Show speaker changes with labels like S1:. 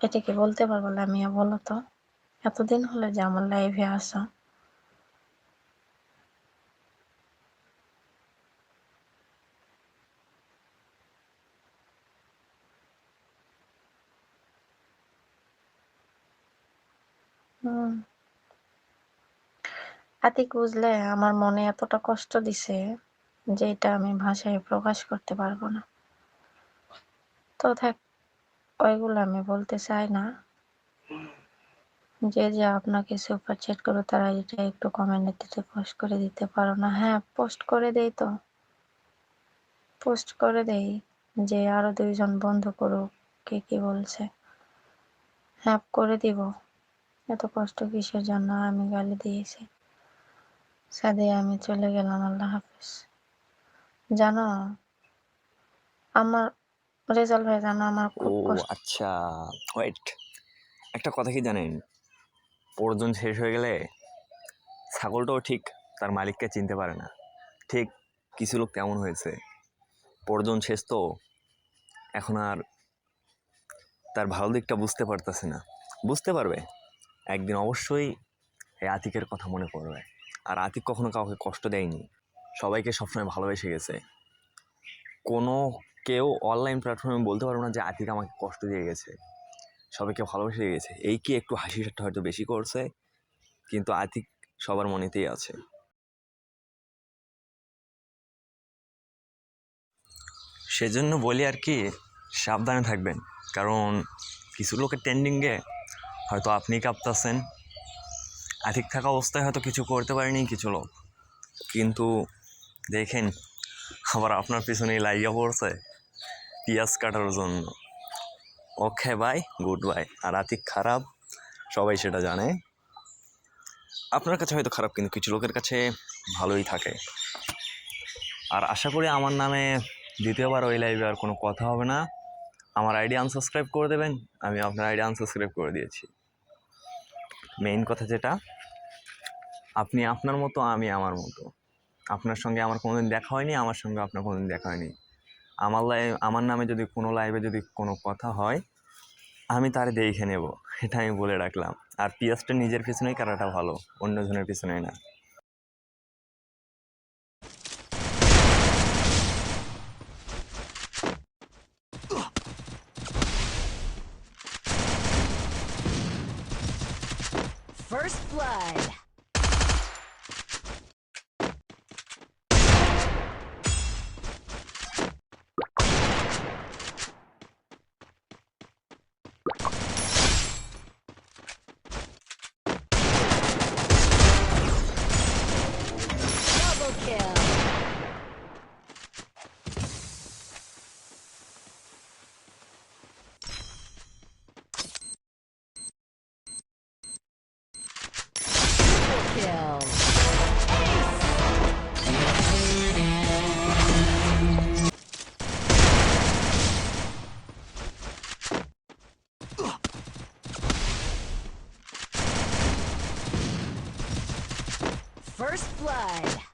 S1: এটা কি বলতে পারবো লামিয়া, বলো তো? এতদিন হলো যে আমার লাইভে আসা। আতিক, বুঝলে আমার মনে এতটা কষ্ট দিছে যে এটা আমি ভাষায় প্রকাশ করতে পারবো না। তো থাক, ওইগুলো আমি বলতে চাই না। যে আপনাকে সুপার চ্যাট করো তারা এটা একটু কমেন্টে পোস্ট করে দিতে পারো না? হ্যাঁ, পোস্ট করে দেই তো, পোস্ট করে দেই যে আরো 2 জন বন্ধু করুক। কে কি বলছে? হ্যাঁ, করে দিব। এত কষ্ট কিসের জন্য? আমি গালি দিয়েছি। সাদিয়া, আমি চলে গেলাম, আল্লাহ হাফেজ। জানো আমার রেজাল্ট ভাই, জানো আমার
S2: ও
S1: খুব কষ্ট।
S2: আচ্ছা, ওয়েট, একটা কথা কি জানেন? প্রয়োজন শেষ হয়ে গেলে ছাগলটাও ঠিক তার মালিককে চিনতে পারে না। ঠিক কিছু লোক কেমন হয়েছে, প্রয়োজন শেষ তো এখন আর তার ভালো দিকটা বুঝতে পারতেছে না। বুঝতে পারবে একদিন, অবশ্যই এই আতিকের কথা মনে পড়বে। আর আতিক কখনো কাউকে কষ্ট দেয়নি, সবাইকে সবসময় ভালোবেসে গেছে। কোনো কেউ অনলাইন প্ল্যাটফর্মে বলতে পারবো না যে আতিক আমাকে কষ্ট দিয়ে গেছে, সবাইকে ভালোবেসে গেছে। এই কি একটু হাসি ঠাট্টা হয়তো বেশি করছে, কিন্তু আতিক সবার মনেতেই আছে। সেজন্য বলি আর কি, সাবধানে থাকবেন। কারণ কিছু লোকের ট্রেন্ডিংয়ে হয়তো আপনি কাঁপতেছেন, আতিক থাকা অবস্থায় হয়তো কিছু করতে পারেনি কিছু লোক, কিন্তু দেখেন আবার আপনার পিছনেই লাইগা পড়ছে পিঁয়াজ কাটার জন্য। Okay bye, good bye. আর আতিক খারাপ, সবাই সেটা জানে। আপনার কাছে হয়তো খারাপ, কিন্তু কিছু লোকের কাছে ভালোই থাকে। আর আশা করি আমার নামে দ্বিতীয়বার ওই লাইভে আর কোনো কথা হবে না। আমার আইডি আনসাবস্ক্রাইব করে দেবেন। আমি আপনার আইডি আনসাবস্ক্রাইব করে দিয়েছি। মেইন কথা যেটা, আপনি আপনার মতো, আমি আমার মতো। আপনার সঙ্গে আমার কোনোদিন দেখা হয়নি, আমার সঙ্গে আপনার কোনোদিন দেখা হয়নি। আমার নামে যদি কোনো লাইভে যদি কোনো কথা হয়, আমি তারে দেখে নেব, এটা আমি বলে রাখলাম। আর পিঁয়াজটা নিজের পিছনেই কাটাটা ভালো, অন্যজনের পিছনেই না।
S3: First blood. Double kill. Triple kill. First blood.